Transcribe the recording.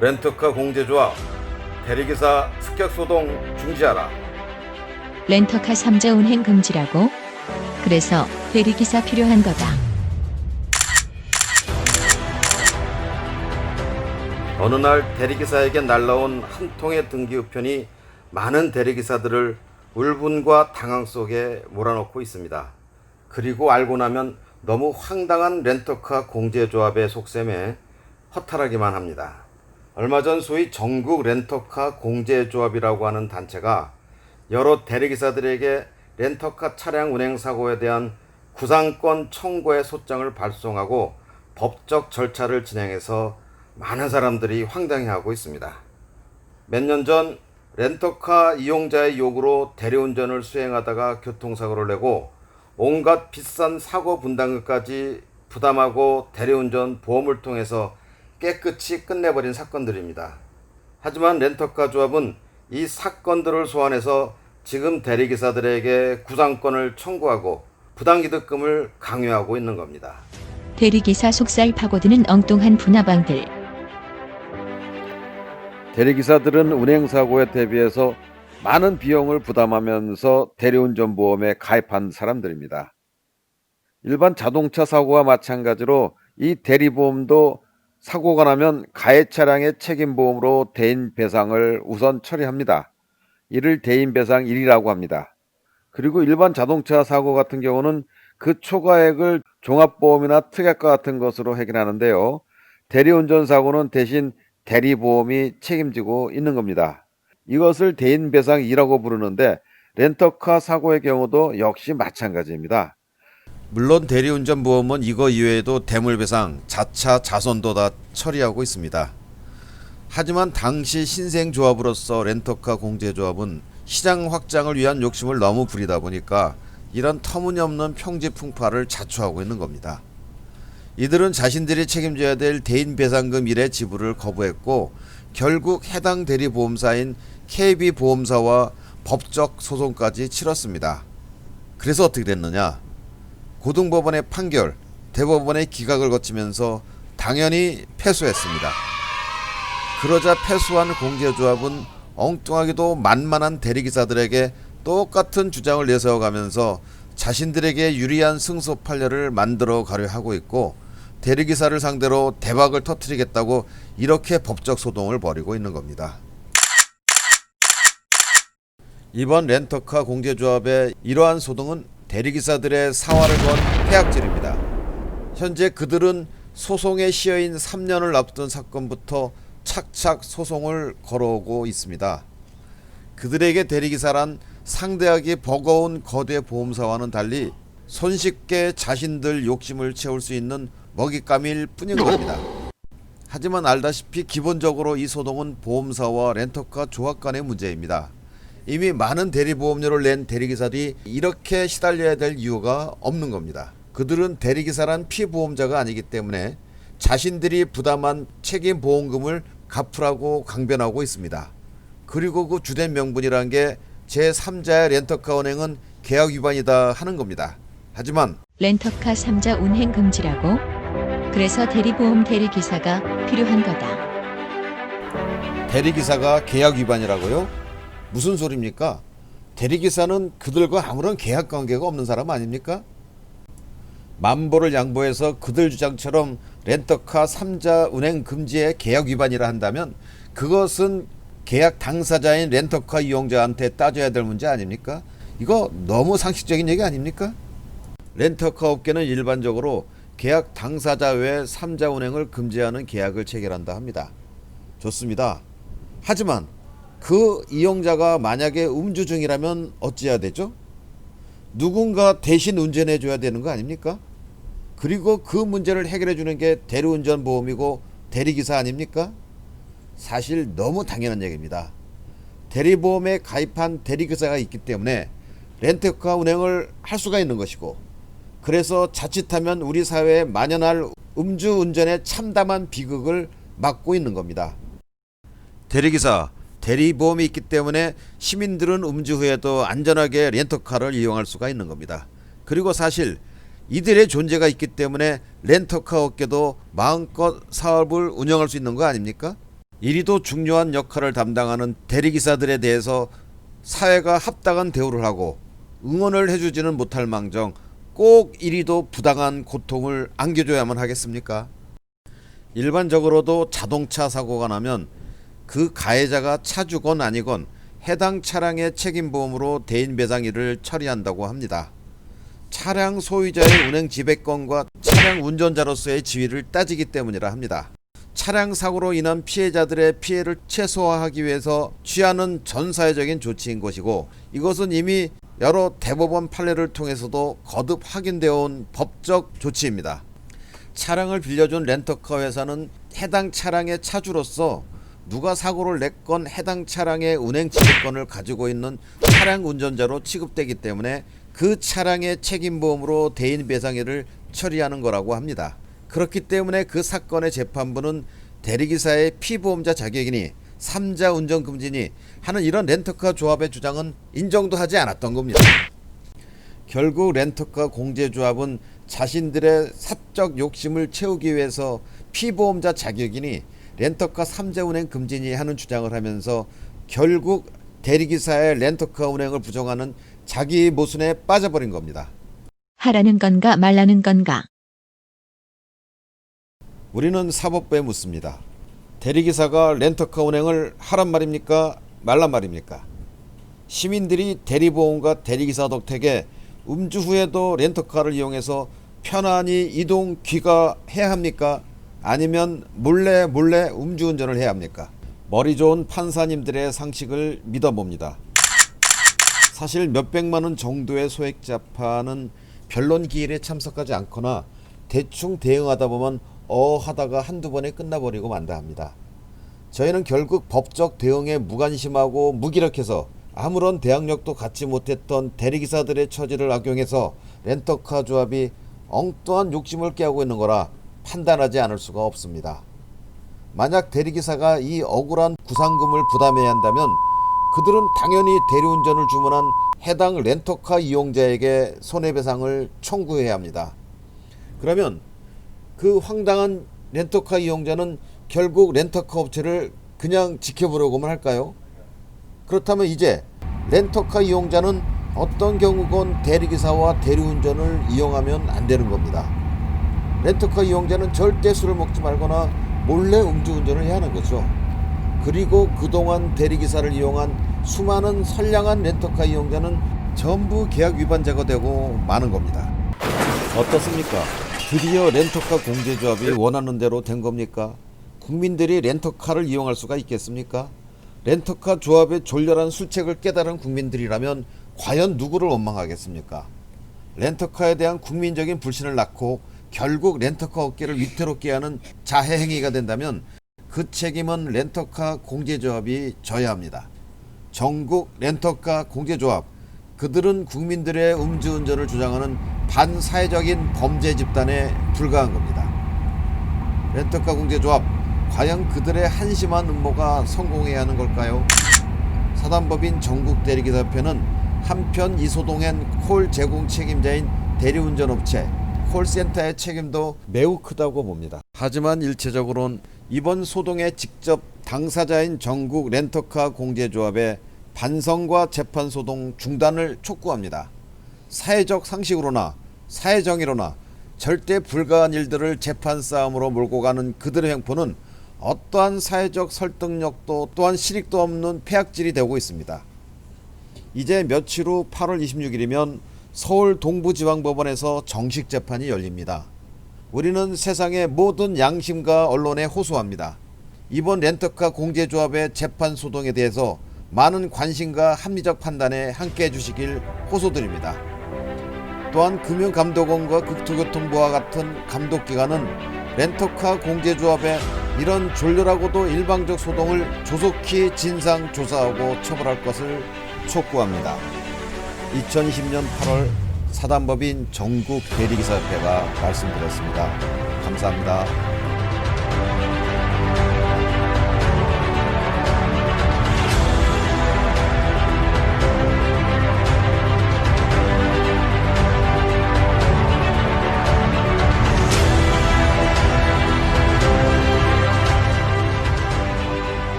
렌터카 공제조합, 대리기사 습격소동 중지하라. 렌터카 3자 운행 금지라고? 그래서 대리기사 필요한 거다. 어느 날 대리기사에게 날라온 한 통의 등기우편이 많은 대리기사들을 울분과 당황 속에 몰아넣고 있습니다. 그리고 알고 나면 너무 황당한 렌터카 공제조합의 속셈에 허탈하기만 합니다. 얼마 전 소위 전국 렌터카 공제조합이라고 하는 단체가 여러 대리기사들에게 렌터카 차량 운행 사고에 대한 구상권 청구의 소장을 발송하고 법적 절차를 진행해서 많은 사람들이 황당해하고 있습니다. 몇 년 전 렌터카 이용자의 요구로 대리운전을 수행하다가 교통사고를 내고 온갖 비싼 사고 분담금까지 부담하고 대리운전 보험을 통해서 깨끗이 끝내버린 사건들입니다. 하지만 렌터카 조합은 이 사건들을 소환해서 지금 대리기사들에게 구상권을 청구하고 부당이득금을 강요하고 있는 겁니다. 대리기사 속살 파고드는 엉뚱한 분화방들. 대리기사들은 운행사고에 대비해서 많은 비용을 부담하면서 대리운전 보험에 가입한 사람들입니다. 일반 자동차 사고와 마찬가지로 이 대리보험도 사고가 나면 가해 차량의 책임보험으로 대인 배상을 우선 처리합니다. 이를 대인 배상 1이라고 합니다. 그리고 일반 자동차 사고 같은 경우는 그 초과액을 종합보험이나 특약과 같은 것으로 해결하는데요. 대리운전 사고는 대신 대리보험이 책임지고 있는 겁니다. 이것을 대인 배상 2라고 부르는데 렌터카 사고의 경우도 역시 마찬가지입니다. 물론 대리운전 보험은 이거 이외에도 대물배상, 자차, 자손도 다 처리하고 있습니다. 하지만 당시 신생조합으로서 렌터카 공제조합은 시장 확장을 위한 욕심을 너무 부리다 보니까 이런 터무니없는 평지풍파를 자초하고 있는 겁니다. 이들은 자신들이 책임져야 될 대인배상금 1의 지불을 거부했고 결국 해당 대리보험사인 KB보험사와 법적 소송까지 치렀습니다. 그래서 어떻게 됐느냐? 고등법원의 판결, 대법원의 기각을 거치면서 당연히 패소했습니다. 그러자 패소한 공제조합은 엉뚱하게도 만만한 대리기사들에게 똑같은 주장을 내세워가면서 자신들에게 유리한 승소 판례를 만들어 가려 하고 있고 대리기사를 상대로 대박을 터뜨리겠다고 이렇게 법적 소동을 벌이고 있는 겁니다. 이번 렌터카 공제조합의 이러한 소동은 대리기사들의 사활을 건 해악질입니다. 현재 그들은 소송의 시효인 3년을 앞둔 사건부터 착착 소송을 걸어오고 있습니다. 그들에게 대리기사란 상대하기 버거운 거대 보험사와는 달리 손쉽게 자신들 욕심을 채울 수 있는 먹잇감일 뿐인 겁니다. 하지만 알다시피 기본적으로 이 소동은 보험사와 렌터카 조합 간의 문제입니다. 이미 많은 대리보험료를 낸 대리기사들이 이렇게 시달려야 될 이유가 없는 겁니다. 그들은 대리기사란 피보험자가 아니기 때문에 자신들이 부담한 책임보험금을 갚으라고 강변하고 있습니다. 그리고 그 주된 명분이란 게 제3자의 렌터카 운행은 계약 위반이다 하는 겁니다. 하지만 렌터카 3자 운행 금지라고? 그래서 대리보험 대리기사가 필요한 거다. 대리기사가 계약 위반이라고요? 무슨 소리입니까? 대리기사는 그들과 아무런 계약 관계가 없는 사람 아닙니까? 만보를 양보해서 그들 주장처럼 렌터카 3자 운행 금지의 계약 위반이라 한다면 그것은 계약 당사자인 렌터카 이용자한테 따져야 될 문제 아닙니까? 이거 너무 상식적인 얘기 아닙니까? 렌터카 업계는 일반적으로 계약 당사자 외 3자 운행을 금지하는 계약을 체결한다 합니다. 좋습니다. 하지만 그 이용자가 만약에 음주 중이라면 어찌해야 되죠? 누군가 대신 운전해 줘야 되는 거 아닙니까? 그리고 그 문제를 해결해 주는 게 대리운전 보험이고 대리기사 아닙니까? 사실 너무 당연한 얘기입니다. 대리보험에 가입한 대리기사가 있기 때문에 렌터카 운행을 할 수가 있는 것이고 그래서 자칫하면 우리 사회에 만연할 음주운전의 참담한 비극을 막고 있는 겁니다. 대리기사, 대리보험이 있기 때문에 시민들은 음주 후에도 안전하게 렌터카를 이용할 수가 있는 겁니다. 그리고 사실 이들의 존재가 있기 때문에 렌터카 업계도 마음껏 사업을 운영할 수 있는 거 아닙니까? 이리도 중요한 역할을 담당하는 대리기사들에 대해서 사회가 합당한 대우를 하고 응원을 해주지는 못할 망정 꼭 이리도 부당한 고통을 안겨줘야만 하겠습니까? 일반적으로도 자동차 사고가 나면 그 가해자가 차주건 아니건 해당 차량의 책임보험으로 대인배상일을 처리한다고 합니다. 차량 소유자의 운행 지배권과 차량 운전자로서의 지위를 따지기 때문이라 합니다. 차량 사고로 인한 피해자들의 피해를 최소화하기 위해서 취하는 전사회적인 조치인 것이고, 이것은 이미 여러 대법원 판례를 통해서도 거듭 확인되어 온 법적 조치입니다. 차량을 빌려준 렌터카 회사는 해당 차량의 차주로서 누가 사고를 냈건 해당 차량의 운행 지배권을 가지고 있는 차량 운전자로 취급되기 때문에 그 차량의 책임보험으로 대인배상일을 처리하는 거라고 합니다. 그렇기 때문에 그 사건의 재판부는 대리기사의 피보험자 자격이니 3자 운전금지니 하는 이런 렌터카 조합의 주장은 인정도 하지 않았던 겁니다. 결국 렌터카 공제조합은 자신들의 사적 욕심을 채우기 위해서 피보험자 자격이니 렌터카 3자 운행 금지니 하는 주장을 하면서 결국 대리기사의 렌터카 운행을 부정하는 자기 모순에 빠져버린 겁니다. 하라는 건가 말라는 건가? 우리는 사법부에 묻습니다. 대리기사가 렌터카 운행을 하란 말입니까? 말란 말입니까? 시민들이 대리보험과 대리기사 덕택에 음주 후에도 렌터카를 이용해서 편안히 이동 귀가해야 합니까? 아니면 몰래 음주운전을 해야 합니까? 머리 좋은 판사님들의 상식을 믿어봅니다. 사실 몇백만원 정도의 소액 재판은 변론 기일에 참석하지 않거나 대충 대응하다 보면 하다가 한두 번에 끝나버리고 만다 합니다. 저희는 결국 법적 대응에 무관심하고 무기력해서 아무런 대항력도 갖지 못했던 대리기사들의 처지를 악용해서 렌터카 조합이 엉뚱한 욕심을 깨우고 있는 거라 판단하지 않을 수가 없습니다. 만약 대리기사가 이 억울한 구상금을 부담해야 한다면 그들은 당연히 대리운전을 주문한 해당 렌터카 이용자에게 손해배상을 청구해야 합니다. 그러면 그 황당한 렌터카 이용자는 결국 렌터카 업체를 그냥 지켜보려고만 할까요? 그렇다면 이제 렌터카 이용자는 어떤 경우건 대리기사와 대리운전을 이용하면 안 되는 겁니다. 렌터카 이용자는 절대 술을 먹지 말거나 몰래 음주운전을 해야 하는 거죠. 그리고 그동안 대리기사를 이용한 수많은 선량한 렌터카 이용자는 전부 계약 위반자가 되고 마는 겁니다. 어떻습니까? 드디어 렌터카 공제조합이 원하는 대로 된 겁니까? 국민들이 렌터카를 이용할 수가 있겠습니까? 렌터카 조합의 졸렬한 술책을 깨달은 국민들이라면 과연 누구를 원망하겠습니까? 렌터카에 대한 국민적인 불신을 낳고 결국 렌터카 업계를 위태롭게 하는 자해 행위가 된다면 그 책임은 렌터카 공제조합이 져야 합니다. 전국 렌터카 공제조합, 그들은 국민들의 음주운전을 주장하는 반사회적인 범죄 집단에 불과한 겁니다. 렌터카 공제조합, 과연 그들의 한심한 음모가 성공해야 하는 걸까요? 사단법인 전국대리기사협회는 한편 이 소동엔 콜 제공 책임자인 대리운전업체 콜센터의 책임도 매우 크다고 봅니다. 하지만 일체적으로는 이번 소동의 직접 당사자인 전국 렌터카 공제조합의 반성과 재판소동 중단을 촉구합니다. 사회적 상식으로나 사회정의로나 절대 불가한 일들을 재판 싸움으로 몰고 가는 그들의 행포는 어떠한 사회적 설득력도 또한 실익도 없는 폐악질이 되고 있습니다. 이제 며칠 후 8월 26일이면 서울 동부지방법원에서 정식 재판이 열립니다. 우리는 세상의 모든 양심과 언론에 호소합니다. 이번 렌터카 공제조합의 재판 소동에 대해서 많은 관심과 합리적 판단에 함께해 주시길 호소드립니다. 또한 금융감독원과 국토교통부와 같은 감독기관은 렌터카 공제조합의 이런 졸렬하고도 일방적 소동을 조속히 진상조사하고 처벌할 것을 촉구합니다. 2020년 8월 사단법인 전국대리기사협회가 말씀드렸습니다. 감사합니다.